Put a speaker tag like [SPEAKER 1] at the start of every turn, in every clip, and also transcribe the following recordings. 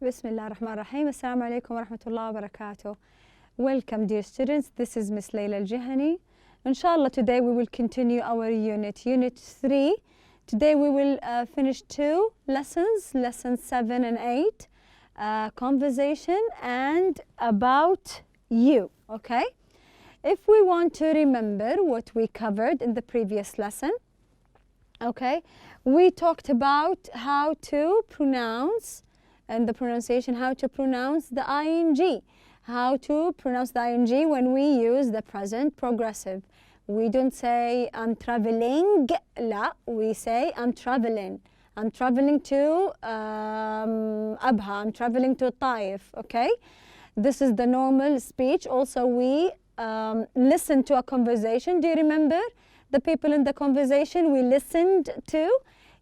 [SPEAKER 1] بسم الله الرحمن الرحيم. السلام عليكم ورحمة الله وبركاته. Welcome dear students, this is Miss Layla Al-Jihani. Inshallah today we will continue our unit 3. Today we will finish 2 lessons, lessons 7 and 8, conversation and about you, okay? If we want to remember what we covered in the previous lesson, okay, we talked about how to pronounce and the pronunciation, how to pronounce the ing, how to pronounce the ing when we use the present progressive. We don't say I'm traveling, لا, we say I'm traveling. I'm traveling to Abha, I'm traveling to Taif, okay? This is the normal speech. Also, we listen to a conversation. Do you remember the people in the conversation we listened to?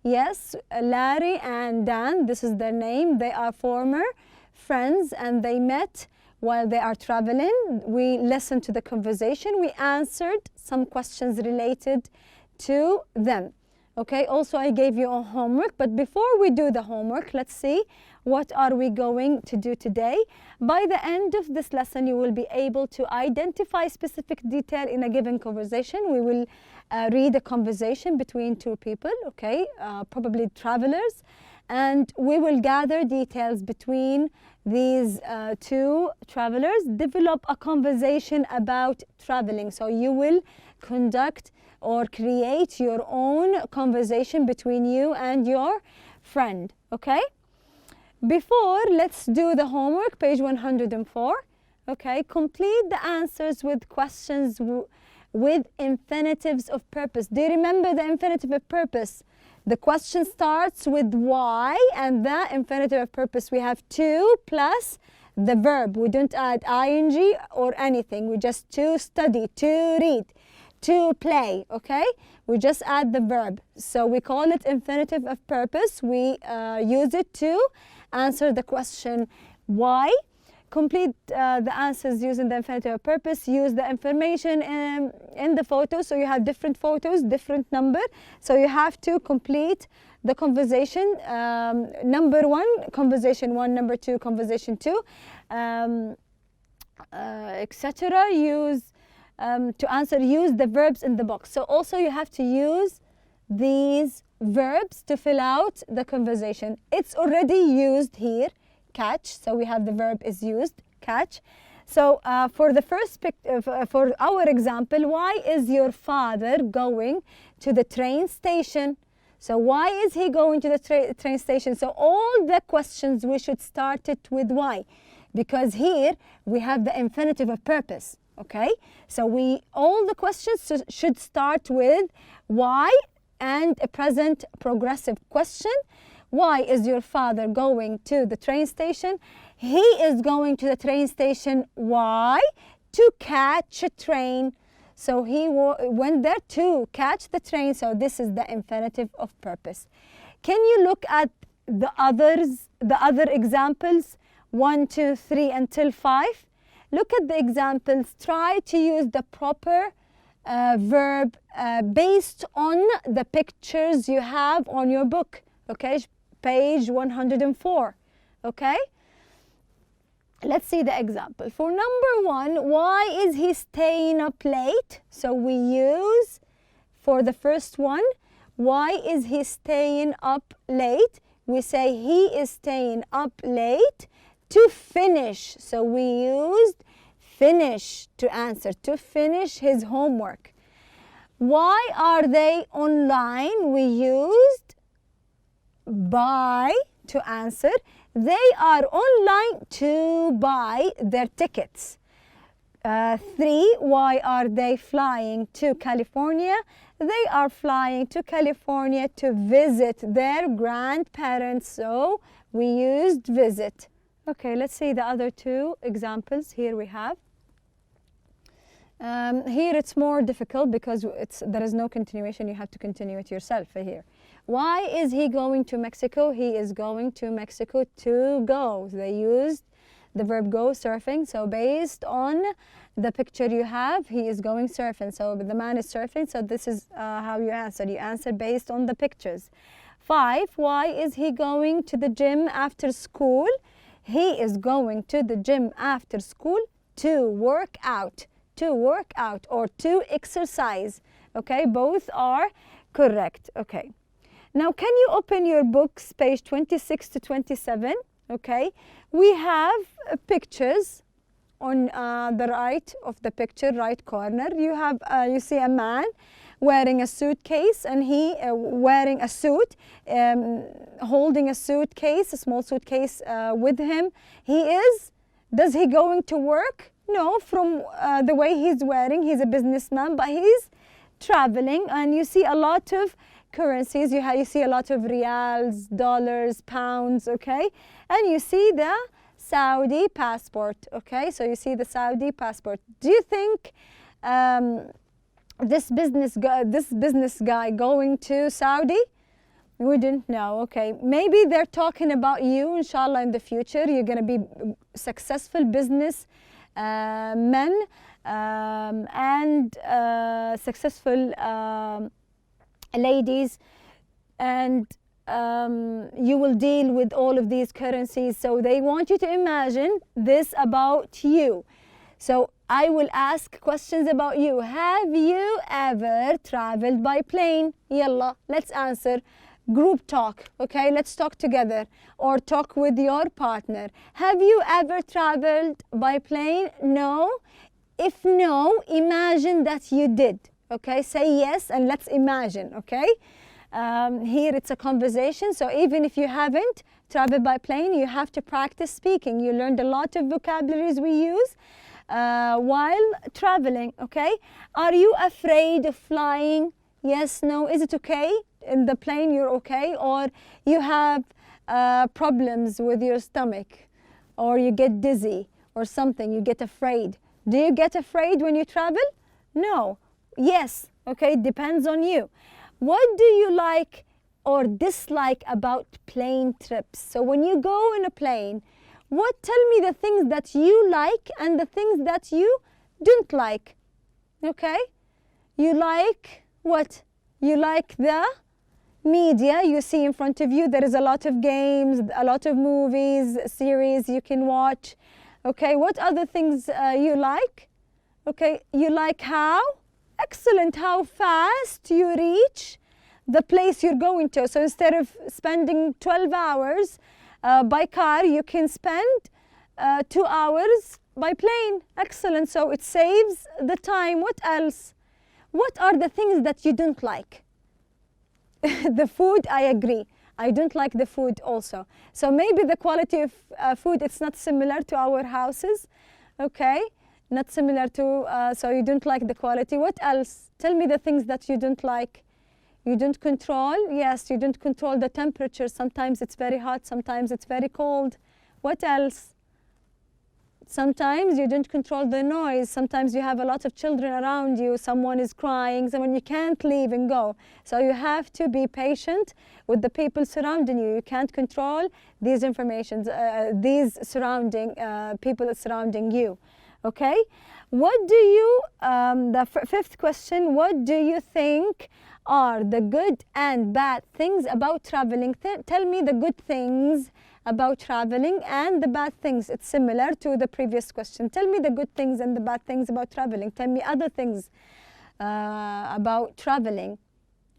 [SPEAKER 1] Yes, Larry and Dan, this is their name. They are former friends and they met while they are traveling. We listened to the conversation. We answered some questions related to them. Okay, also I gave you a homework, but before we do the homework, let's see what are we going to do today. By the end of this lesson, you will be able to identify specific detail in a given conversation. We will read a conversation between two people, okay, probably travelers, and we will gather details between these two travelers, develop a conversation about traveling. So you will conduct or create your own conversation between you and your friend, okay? Before, let's do the homework, page 104, okay? Complete the answers with questions with infinitives of purpose. Do you remember the infinitive of purpose? The question starts with why, and the infinitive of purpose, we have to plus the verb. We don't add ing or anything. We just to study, to read, to play, okay? We just add the verb. So we call it infinitive of purpose. We use it to answer the question why. Complete the answers using the infinitive of purpose. Use the information in the photo. So you have different photos, different number. So you have to complete the conversation. Number 1, conversation 1, number 2, conversation 2, etc. Use to answer, use the verbs in the box. So also you have to use these verbs to fill out the conversation. It's already used here, catch. So we have the verb is used, catch. So for the first for our example, why is your father going to the train station? So why is he going to the train station? So all the questions we should start it with why, because here we have the infinitive of purpose. Okay, so all the questions should start with why and a present progressive question. Why is your father going to the train station? He is going to the train station. Why? To catch a train. So he went there to catch the train. So this is the infinitive of purpose. Can you look at the other examples, 1, 2, 3 until 5? Look at the examples. Try to use the proper verb based on the pictures you have on your book. Okay, page 104. Okay, let's see the example. For number 1, why is he staying up late? So we use, for the first one, why is he staying up late? We say he is staying up late to finish. So we used finish to answer, to finish his homework. Why are they online? We used buy to answer. They are online to buy their tickets. 3, why are they flying to California? They are flying to California to visit their grandparents. So we used visit. Okay, let's see the other 2 examples. Here we have. Here it's more difficult because there is no continuation. You have to continue it yourself here. Why is he going to Mexico? He is going to Mexico to go. They used the verb go, surfing. So based on the picture you have, he is going surfing. So the man is surfing. So this is how you answer. You answer based on the pictures. 5, why is he going to the gym after school? He is going to the gym after school to work out, or to exercise. Okay, both are correct. Okay, now can you open your books, page 26 to 27? Okay, we have pictures on the right of the picture, right corner. You see a man wearing a suitcase, and he wearing a suit, holding a suitcase, a small suitcase with him. Does he going to work? No, from the way he's wearing, he's a businessman, but he's traveling, and you see a lot of currencies. You see a lot of reals, dollars, pounds, okay? And you see the Saudi passport, okay? So you see the Saudi passport. Do you think this business guy going to Saudi? We didn't know. Okay, maybe they're talking about you, inshallah, in the future. You're going to be successful business men and successful ladies, and you will deal with all of these currencies. So they want you to imagine this about you. So I will ask questions about you. Have you ever traveled by plane? Yalla, let's answer. Group talk, okay? Let's talk together, or talk with your partner. Have you ever traveled by plane? No. If no, imagine that you did, okay? Say yes and let's imagine, okay? Here it's a conversation, so even if you haven't traveled by plane, you have to practice speaking. You learned a lot of vocabularies we use while traveling, okay? Are you afraid of flying? Yes, no. Is it okay? In the plane you're okay? Or you have problems with your stomach, or you get dizzy or something, you get afraid. Do you get afraid when you travel? No. Yes. Okay, it depends on you. What do you like or dislike about plane trips? So when you go in a plane, tell me the things that you like and the things that you don't like. Okay? You like what? You like the media you see in front of you. There is a lot of games, a lot of movies, series you can watch. Okay, what other things you like? Okay, you like how? Excellent, how fast you reach the place you're going to. So instead of spending 12 hours by car, you can spend 2 hours by plane. Excellent, so it saves the time. What else? What are the things that you don't like? The food, I agree. I don't like the food also. So maybe the quality of food, it's not similar to our houses, okay? Not similar to, so you don't like the quality. What else? Tell me the things that you don't like. You don't control? Yes, you don't control the temperature. Sometimes it's very hot, sometimes it's very cold. What else? Sometimes you don't control the noise. Sometimes you have a lot of children around you. Someone is crying. Someone, you can't leave and go. So you have to be patient with the people surrounding you. You can't control these informations, these surrounding people surrounding you. Okay? What do you, the fifth question, what do you think are the good and bad things about traveling? Tell me the good things about traveling and the bad things. It's similar to the previous question. Tell me the good things and the bad things about traveling. Tell me other things about traveling.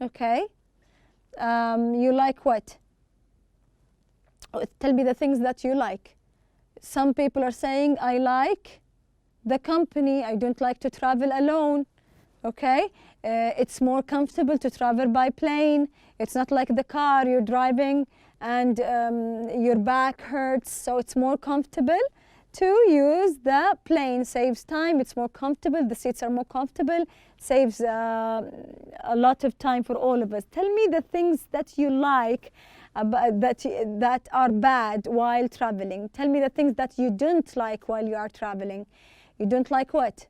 [SPEAKER 1] Okay? You like what? Tell me the things that you like. Some people are saying, I like the company. I don't like to travel alone. Okay? It's more comfortable to travel by plane. It's not like the car you're driving and your back hurts, so it's more comfortable to use the plane. Saves time, it's more comfortable, the seats are more comfortable, saves a lot of time for all of us. Tell me the things that you like that are bad while traveling. Tell me the things that you don't like while you are traveling. You don't like what?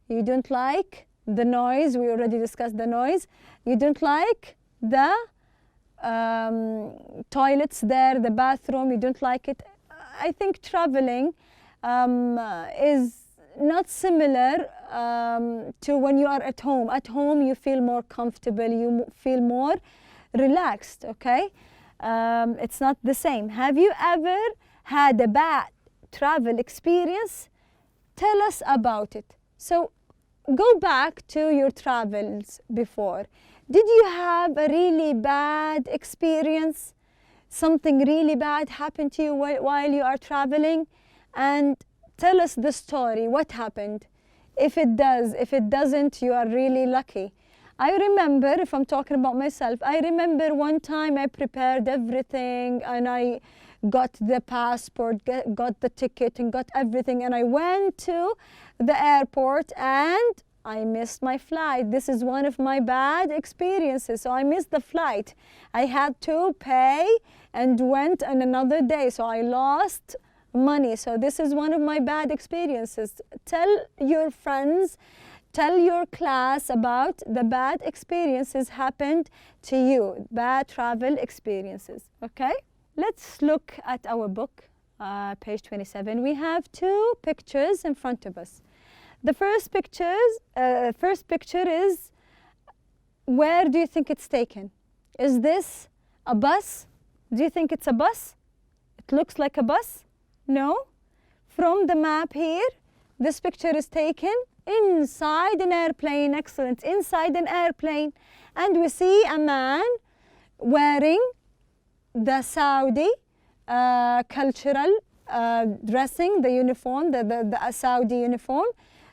[SPEAKER 1] You don't like the noise. We already discussed the noise. You don't like the toilets there, the bathroom. You don't like it. I think traveling is not similar to when you are at home. At home you feel more comfortable, you feel more relaxed, okay? It's not the same. Have you ever had a bad travel experience, tell us about it. So go back to your travels before. Did you have a really bad experience? Something really bad happened to you while you are traveling? And tell us the story. What happened? If it does, if it doesn't, you are really lucky. I remember, if I'm talking about myself, I remember one time I prepared everything and I got the passport, got the ticket and got everything, and I went to the airport and I missed my flight. This is one of my bad experiences. So I missed the flight. I had to pay and went on another day. So I lost money. So this is one of my bad experiences. Tell your friends, tell your class about the bad experiences happened to you, bad travel experiences. Okay? Let's look at our book, page 27. We have two pictures in front of us. The first picture is, where do you think it's taken? Is this a bus? Do you think it's a bus? It looks like a bus? No. From the map here, this picture is taken inside an airplane. Excellent. Inside an airplane. And we see a man wearing the Saudi cultural dressing, the uniform, the Saudi uniform.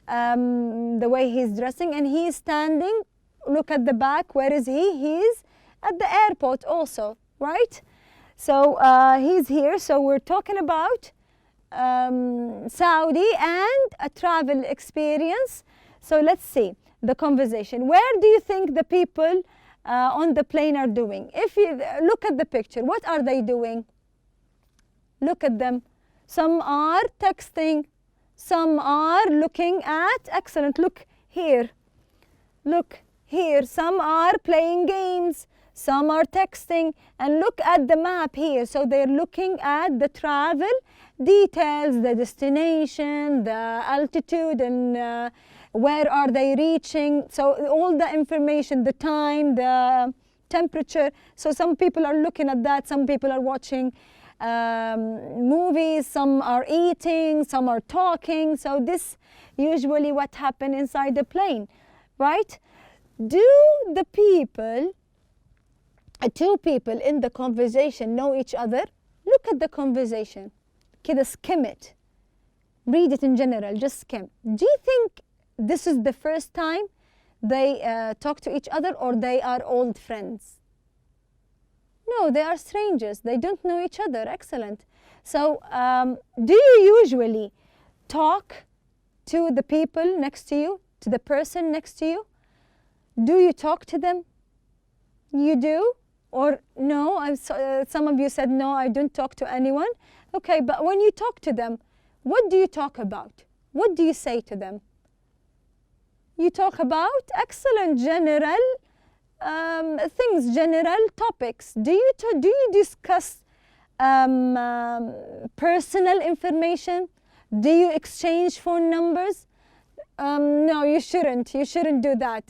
[SPEAKER 1] The way he's dressing, and he's standing. Look at the back. Where is he? He's at the airport also, right? So he's here. So we're talking about Saudi and a travel experience. So let's see the conversation. Where do you think the people on the plane are doing? If you look at the picture, what are they doing? Look at them. Some are texting. Some are looking at, excellent, look here. Look here. Some are playing games. Some are texting. And look at the map here. So they're looking at the travel details, the destination, the altitude, and where are they reaching. So all the information, the time, the temperature. So some people are looking at that. Some people are watching movies, some are eating, some are talking. So this usually what happens inside the plane, right? Do the people, two people in the conversation know each other? Look at the conversation. كده skim it. Read it in general, just skim. Do you think this is the first time they talk to each other, or they are old friends? No, they are strangers. They don't know each other. Excellent. So do you usually talk to the people next to you, to the person next to you? Do you talk to them? You do? Or no? Some of you said, no, I don't talk to anyone. Okay, but when you talk to them, what do you talk about? What do you say to them? You talk about excellent general things, general topics. Do you discuss personal information? Do you exchange phone numbers? No, you shouldn't. You shouldn't do that.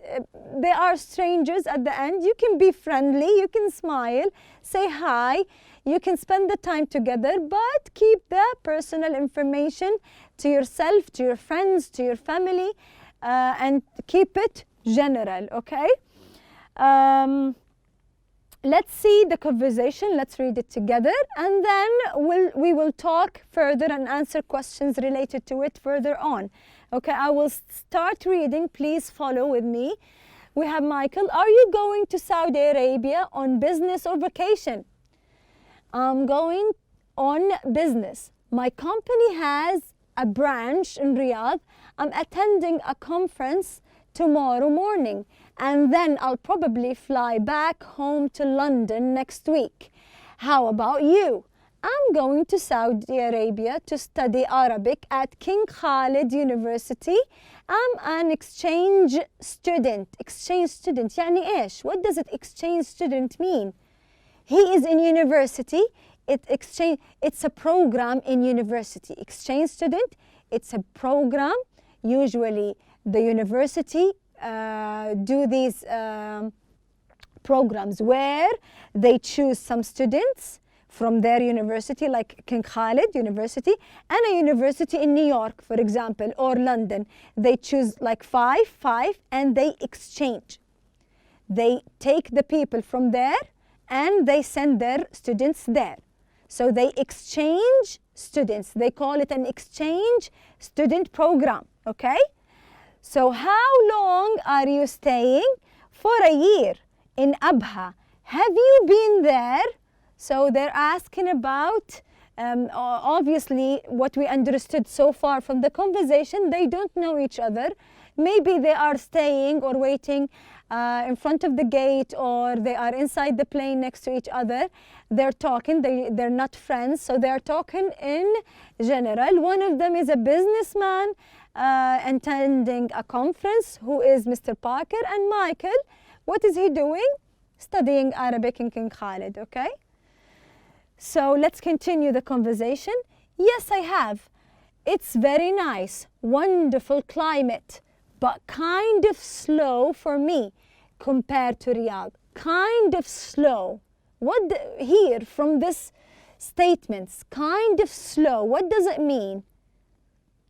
[SPEAKER 1] They are strangers at the end. You can be friendly. You can smile, say hi. You can spend the time together, but keep the personal information to yourself, to your friends, to your family, and keep it general, okay? Let's see the conversation. Let's read it together, and then we will talk further and answer questions related to it further on. Okay, I will start reading. Please follow with me. We have Michael. Are you going to Saudi Arabia on business or vacation? I'm going on business. My company has a branch in Riyadh. I'm attending a conference tomorrow morning, and then I'll probably fly back home to London next week. How about you? I'm going to Saudi Arabia to study Arabic at King Khalid University. I'm an exchange student. Exchange student, يعني إيش? What does it exchange student mean? He is in university. It's a program in university. Exchange student, it's a program. Usually the university do these programs where they choose some students from their university, like King Khalid University, and a university in New York, for example, or London. They choose like five, and they exchange. They take the people from there and they send their students there. So they exchange students. They call it an exchange student program, okay? So how long are you staying? For a year in Abha. Have you been there? So they're asking about, obviously, what we understood so far from the conversation. They don't know each other. Maybe they are staying or waiting in front of the gate, or they are inside the plane next to each other. They're talking, they're not friends, so they're talking in general. One of them is a businessman attending a conference, who is Mr. Parker, and Michael, what is he doing? Studying Arabic in King Khalid, okay? So let's continue the conversation. Yes, I have. It's very nice, wonderful climate, but kind of slow for me compared to Riyadh. Kind of slow. Here from this statements, kind of slow, what does it mean?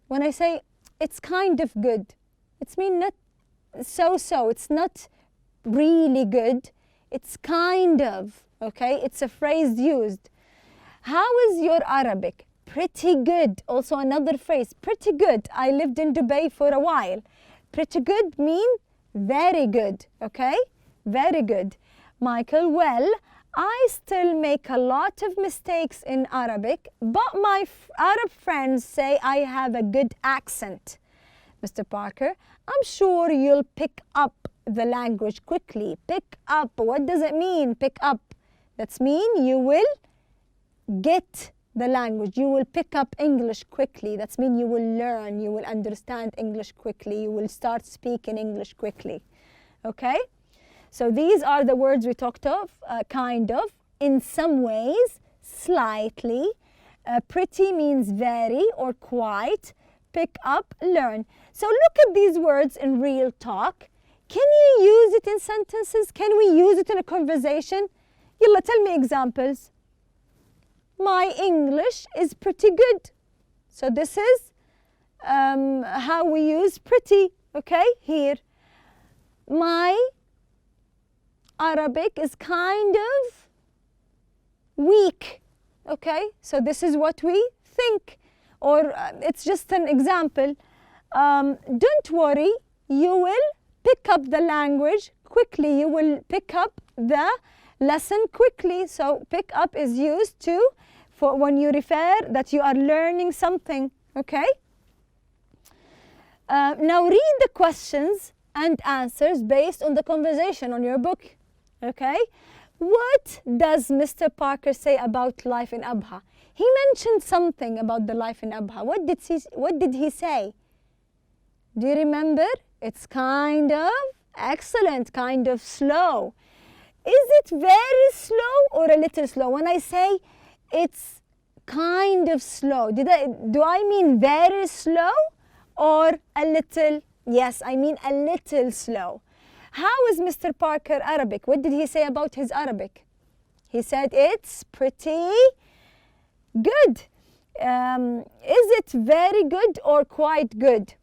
[SPEAKER 1] When I say it's kind of good, it's mean not so, it's not really good, it's kind of, okay? It's a phrase used. How is your Arabic? Pretty good. Also another phrase, pretty good. I lived in Dubai for a while. Pretty good mean very good, okay? Very good. Michael, well, I still make a lot of mistakes in Arabic, but my Arab friends say I have a good accent. Mr. Parker, I'm sure you'll pick up the language quickly. Pick up, what does it mean, pick up? That's mean you will get the language, you will pick up English quickly. That's mean you will learn, you will understand English quickly, you will start speaking English quickly, okay? So these are the words we talked of, kind of, in some ways, slightly. Pretty means very or quite. Pick up, learn. So look at these words in real talk. Can you use it in sentences? Can we use it in a conversation? Yalla, tell me examples. My English is pretty good. So this is how we use pretty, okay, here. My Arabic is kind of weak, okay? So this is what we think, or it's just an example. Don't worry, you will pick up the language quickly. You will pick up the lesson quickly. So pick up is used for when you refer that you are learning something, okay? Now read the questions and answers based on the conversation on your book, okay? What does Mr. Parker say about life in Abha? He mentioned something about the life in Abha. What did he say? Do you remember? It's kind of, excellent, kind of slow. Is it very slow or a little slow? When I say it's kind of slow, do I mean very slow or a little? Yes, I mean a little slow. How is Mr. Parker Arabic? What did he say about his Arabic? He said it's pretty good. Is it very good or quite good?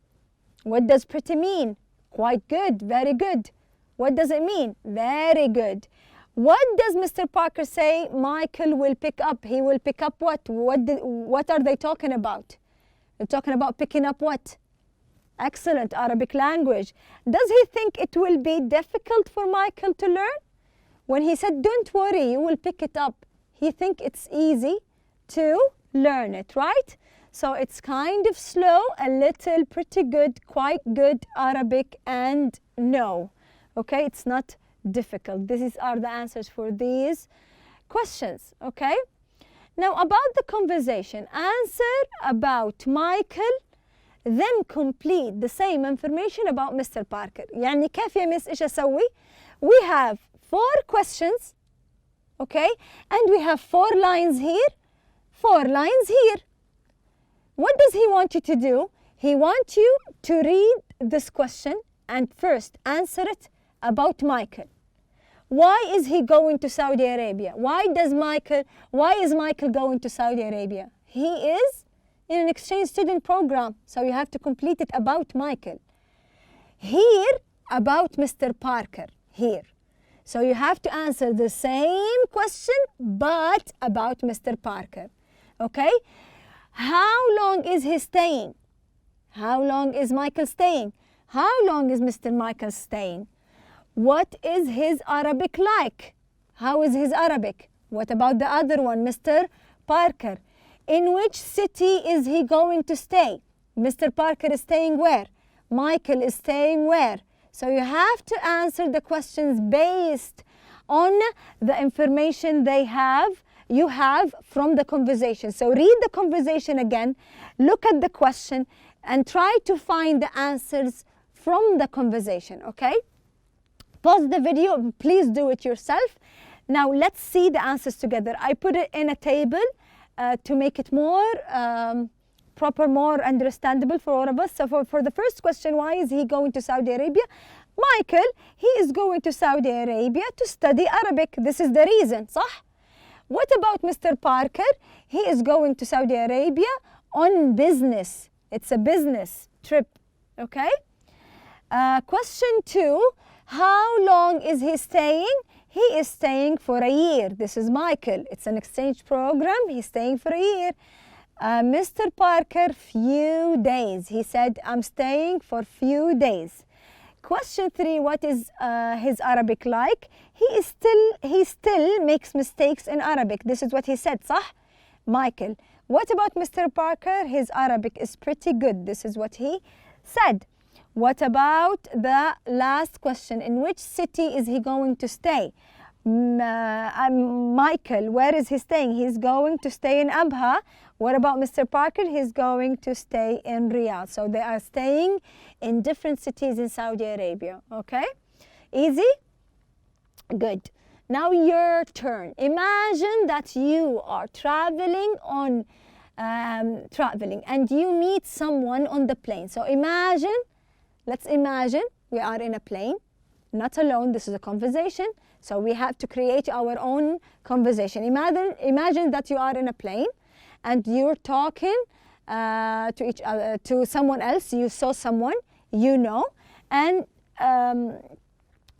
[SPEAKER 1] What does pretty mean? Quite good, very good. What does it mean? Very good. What does Mr. Parker say Michael will pick up? He will pick up what? What are they talking about? They're talking about picking up what? Excellent, Arabic language. Does he think it will be difficult for Michael to learn? When he said, don't worry, you will pick it up, he think it's easy to learn it, right? So it's kind of slow, a little, pretty good, quite good, Arabic, and no. Okay, it's not difficult. These are the answers for these questions, okay? Now about the conversation, answer about Michael, then complete the same information about Mr. Parker. يعني كيف يا مس إيش أسوي؟ We have 4 questions, okay? And we have 4 lines here, 4 lines here. What does he want you to do? He wants you to read this question and first answer it about Michael. why is he going to Saudi Arabia? Why is Michael going to Saudi Arabia? He is in an exchange student program, so you have to complete it about Michael. Here, about Mr. Parker, here. So you have to answer the same question, but about Mr. Parker, okay? How long is he staying? How long is Michael staying? How long is Mr. Michael staying? What is his Arabic like? How is his Arabic? What about the other one, Mr. Parker? In which city is he going to stay? Mr. Parker is staying where? Michael is staying where? So you have to answer the questions based on the information you have from the conversation. So read the conversation again, look at the question, and try to find the answers from the conversation, okay? Pause the video, please do it yourself. Now let's see the answers together. I put it in a table to make it more proper, more understandable for all of us. So for the first question, why is he going to Saudi Arabia? Michael, he is going to Saudi Arabia to study Arabic. This is the reason, صح? What about Mr. Parker? He is going to Saudi Arabia on business. It's a business trip, okay? Question 2, how long is he staying? He is staying for a year. This is Michael. It's an exchange program. He's staying for a year. Mr. Parker, few days. He said, I'm staying for few days. Question 3, what is his Arabic like? He still makes mistakes in Arabic. This is what he said, صح? Michael. What about Mr. Parker? His Arabic is pretty good. This is what he said. What about the last question? In which city is he going to stay? Michael, where is he staying? He's going to stay in Abha. What about Mr. Parker? He's going to stay in Riyadh. So they are staying in different cities in Saudi Arabia. Okay? Easy? Good. Now your turn. Imagine that you are traveling and you meet someone on the plane. So let's imagine we are in a plane, not alone. This is a conversation. So we have to create our own conversation. Imagine that you are in a plane and you're talking to someone else. You saw someone you know, and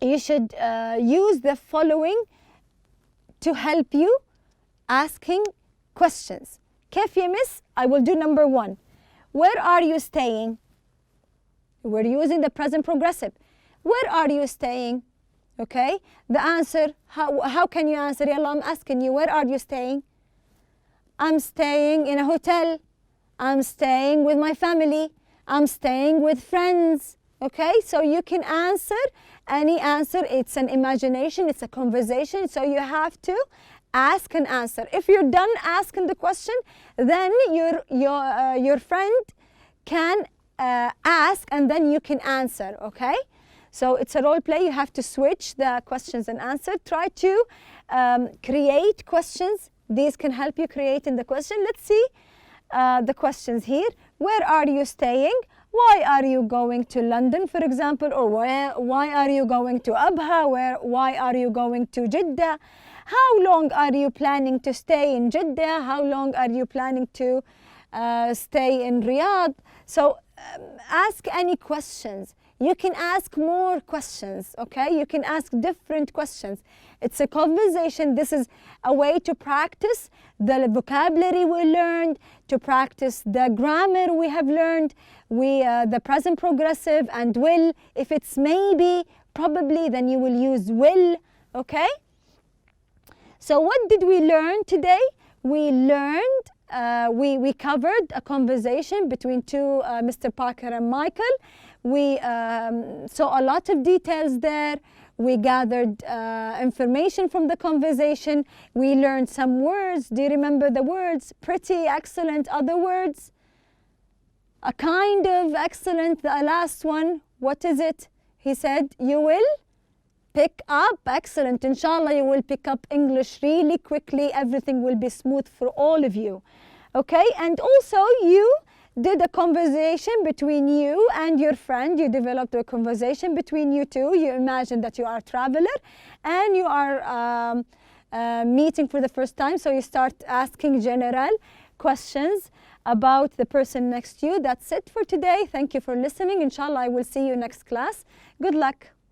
[SPEAKER 1] you should use the following to help you asking questions. كيف يا miss? I will do number 1. Where are you staying? We're using the present progressive. Where are you staying? Okay, the answer, how can you answer? Yalla, I'm asking you, where are you staying? I'm staying in a hotel. I'm staying with my family. I'm staying with friends. Okay, so you can answer any answer. It's an imagination, it's a conversation, so you have to ask and answer. If you're done asking the question, then your friend can ask and then you can answer, okay? So it's a role play. You have to switch the questions and answer. Try to create questions. These can help you create in the question. Let's see the questions here. Where are you staying? Why are you going to London, for example? Or why are you going to Abha? Why are you going to Jeddah? How long are you planning to stay in Jeddah? How long are you planning to stay in Riyadh? So ask any questions. You can ask more questions, okay? You can ask different questions. It's a conversation. This is a way to practice the vocabulary we learned, to practice the grammar we have learned, the present progressive and will. If it's maybe, probably, then you will use will, okay? So what did we learn today? We learned, we covered a conversation between Mr. Parker and Michael. We saw a lot of details there. We gathered information from the conversation. We learned some words. Do you remember the words? Pretty, excellent, other words? A kind of, excellent, the last one. What is it? He said, you will pick up, excellent. Inshallah, you will pick up English really quickly. Everything will be smooth for all of you. Okay, and also you did a conversation between you and your friend. You developed a conversation between you two. You imagine that you are a traveler and you are meeting for the first time. So you start asking general questions about the person next to you. That's it for today. Thank you for listening. Inshallah, I will see you next class. Good luck.